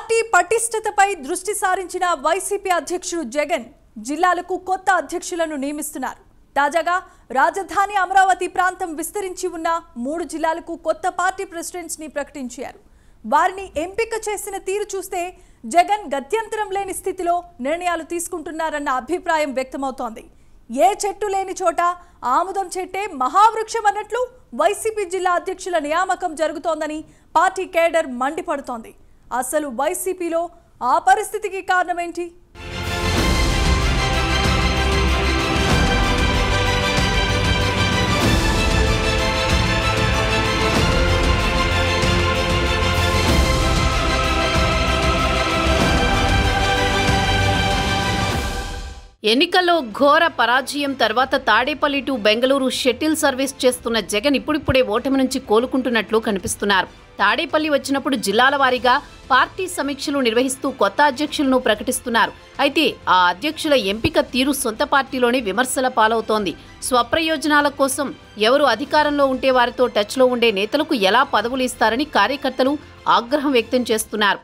Party పటిష్టతపై దృష్టి సారించిన YCP అధ్యక్షుడు జగన్ జిల్లాలకు కొత్త అధ్యక్షులను నియమిస్తున్నారు. తాజాగా రాజధాని అమరావతి ప్రాంతం విస్తరించి ఉన్న 3 జిల్లాలకు కొత్త పార్టీ ప్రెసిడెంట్స్ ని ప్రకటించారు. వారిని ఎంపిక చేసిన తీరు చూస్తే జగన్ గత్యంతరం లేని స్థితిలో నిర్ణయాలు తీసుకుంటున్నారన్న అభిప్రాయం వ్యక్తమవుతోంది. ఏ చెట్టు లేని చోట ఆముదం చెట్టే మహావృక్షం అన్నట్లు వైసీపీ జిల్లా అధ్యక్షుల నియామకం జరుగుతోందని పార్టీ కేడర్ మండిపడుతోంది. అసలు వైసీపీలో ఆ పరిస్థితికి కారణమేంటి? ఎన్నికల్లో ఘోర పరాజయం తర్వాత Tadepalli to Bengaluru shuttle service చేస్తున్న జగన్ ఇప్పుడిప్పుడే ఓటమి నుంచి కోలుకుంటున్నట్లు కనిపిస్తున్నారు. తాడేపల్లి వచ్చినప్పుడు జిల్లాల వారీగా పార్టీ సమీక్షలు నిర్వహిస్తూ కొత్త అధ్యక్షులను ప్రకటిస్తున్నారు. అయితే ఆ అధ్యక్షుల ఎంపిక తీరు సొంత పార్టీలోనే విమర్శల పాలవుతోంది. స్వప్రయోజనాల కోసం ఎవరు అధికారంలో ఉంటే వారితో టచ్లో ఉండే నేతలకు ఎలా పదవులు ఇస్తారని కార్యకర్తలు ఆగ్రహం వ్యక్తం చేస్తున్నారు.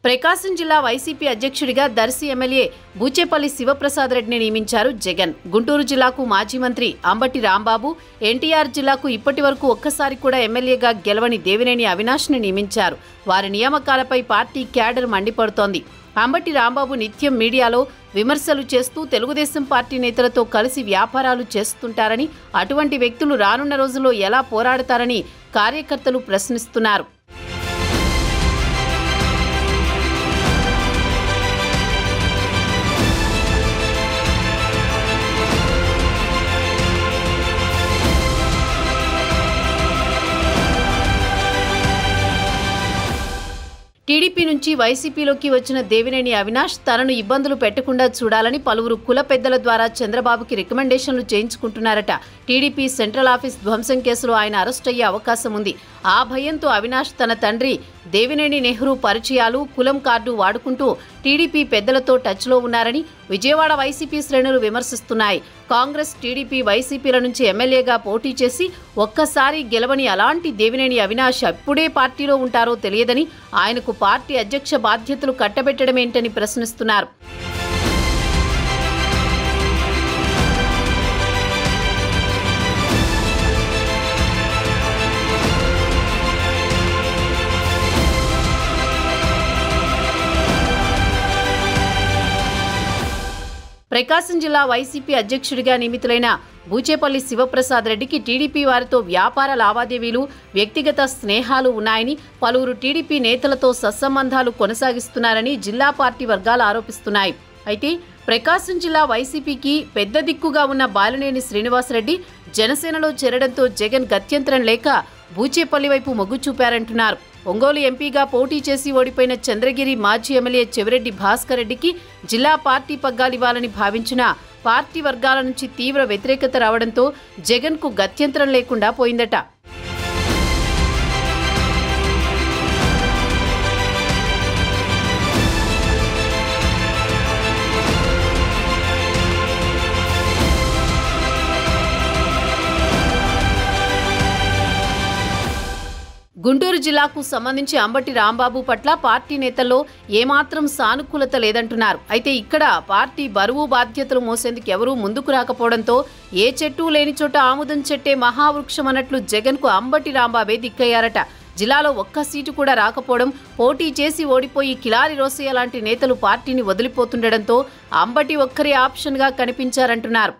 ప్రకాశం జిల్లా వైసీపీ అధ్యక్షుడిగా దర్శి ఎమ్మెల్యే బూచేపల్లి శివప్రసాద్ రెడ్డిని నియమించారు జగన్. గుంటూరు జిల్లాకు మాజీ మంత్రి అంబటి రాంబాబు, ఎన్టీఆర్ జిల్లాకు ఇప్పటి వరకు ఒక్కసారి కూడా ఎమ్మెల్యేగా గెలవని దేవినేని అవినాష్ని నియమించారు. వారి నియామకాలపై పార్టీ క్యాడర్ మండిపడుతోంది. అంబటి రాంబాబు నిత్యం మీడియాలో విమర్శలు చేస్తూ తెలుగుదేశం పార్టీ నేతలతో కలిసి వ్యాపారాలు చేస్తుంటారని, అటువంటి వ్యక్తులు రానున్న రోజుల్లో ఎలా పోరాడతారని కార్యకర్తలు ప్రశ్నిస్తున్నారు. టీడీపీ నుంచి వైసీపీలోకి వచ్చిన దేవినేని అవినాష్ తనను ఇబ్బందులు పెట్టకుండా చూడాలని పలువురు కుల పెద్దల ద్వారా చంద్రబాబుకి రికమెండేషన్లు చేయించుకుంటున్నారట. టీడీపీ సెంట్రల్ ఆఫీస్ ధ్వంసం కేసులో ఆయన అరెస్ట్ అయ్యే అవకాశం ఉంది. ఆ భయంతో అవినాష్ తన తండ్రి దేవినేని నెహ్రూ పరిచయాలు, కులం కార్డు వాడుకుంటూ టీడీపీ పెద్దలతో టచ్లో ఉన్నారని విజయవాడ వైసీపీ శ్రేణులు విమర్శిస్తున్నాయి. కాంగ్రెస్, టీడీపీ, వైసీపీల నుంచి ఎమ్మెల్యేగా పోటీ చేసి ఒక్కసారి గెలవని అలాంటి దేవినేని అవినాష్ అప్పుడే పార్టీలో ఉంటారో తెలియదని, ఆయనకు పార్టీ అధ్యక్ష బాధ్యతలు కట్టబెట్టడమేంటని ప్రశ్నిస్తున్నారు. ప్రకాశం జిల్లా వైసీపీ అధ్యక్షుడిగా నియమితులైన బూచేపల్లి శివప్రసాద్ రెడ్డికి టీడీపీ వారితో వ్యాపార లావాదేవీలు, వ్యక్తిగత స్నేహాలు ఉన్నాయని, పలువురు టీడీపీ నేతలతో సత్సంబంధాలు కొనసాగిస్తున్నారని జిల్లా పార్టీ వర్గాలు ఆరోపిస్తున్నాయి. అయితే ప్రకాశం జిల్లా వైసీపీకి పెద్ద దిక్కుగా ఉన్న బాలినేని శ్రీనివాసరెడ్డి జనసేనలో చేరడంతో జగన్ గత్యంతరం లేక బూచేపల్లి వైపు మొగ్గు చూపారంటున్నారు. ఒంగోలు ఎంపీగా పోటీ చేసి ఓడిపోయిన చంద్రగిరి మాజీ ఎమ్మెల్యే చెవిరెడ్డి భాస్కర్ రెడ్డికి జిల్లా పార్టీ పగ్గాలివ్వాలని భావించిన పార్టీ వర్గాల నుంచి తీవ్ర వ్యతిరేకత రావడంతో జగన్కు గత్యంతరం లేకుండా పోయిందట. గుంటూరు జిల్లాకు సంబంధించి అంబటి రాంబాబు పట్ల పార్టీ నేతల్లో ఏమాత్రం సానుకూలత లేదంటున్నారు. అయితే ఇక్కడ పార్టీ బరువు బాధ్యతలు మోసేందుకు ఎవరూ ముందుకు రాకపోవడంతో ఏ చెట్టు లేని చోట ఆముదం చెట్టే మహావృక్షం అన్నట్లు జగన్కు అంబటి రాంబాబే దిక్కయ్యారట. జిల్లాలో ఒక్క సీటు కూడా రాకపోవడం, పోటీ చేసి ఓడిపోయి కిలారి రోసయ్య లాంటి నేతలు పార్టీని వదిలిపోతుండడంతో అంబటి ఒక్కరే ఆప్షన్గా కనిపించారంటున్నారు.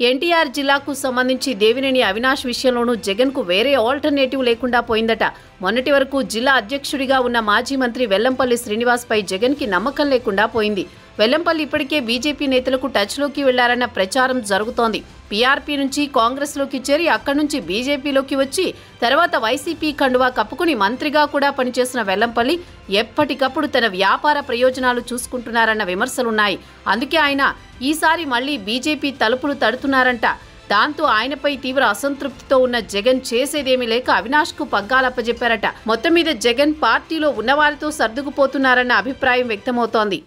ఎన్టీఆర్ జిల్లాకు సంబంధించి దేవినేని అవినాష్ విషయంలోనూ జగన్కు వేరే ఆల్టర్నేటివ్ లేకుండా పోయిందట. మొన్నటి వరకు జిల్లా అధ్యక్షుడిగా ఉన్న మాజీ మంత్రి వెల్లంపల్లి శ్రీనివాస్పై జగన్కి నమ్మకం లేకుండా పోయింది. వెల్లంపల్లి ఇప్పటికే బీజేపీ నేతలకు టచ్లోకి వెళ్లారన్న ప్రచారం జరుగుతోంది. పీఆర్పీ నుంచి కాంగ్రెస్లోకి చేరి అక్కడి నుంచి బీజేపీలోకి వచ్చి తర్వాత వైసీపీ కండువా కప్పుకుని మంత్రిగా కూడా పనిచేసిన వెల్లంపల్లి ఎప్పటికప్పుడు తన వ్యాపార ప్రయోజనాలు చూసుకుంటున్నారన్న విమర్శలున్నాయి. అందుకే ఆయన ఈసారి మళ్లీ బీజేపీ తలుపులు తడుతున్నారంట. దాంతో ఆయనపై తీవ్ర అసంతృప్తితో ఉన్న జగన్ చేసేదేమీ లేక అవినాష్కు పగ్గాలప్పజెప్పారట. మొత్తం మీద జగన్ పార్టీలో ఉన్నవారితో సర్దుకుపోతున్నారన్న అభిప్రాయం వ్యక్తమవుతోంది.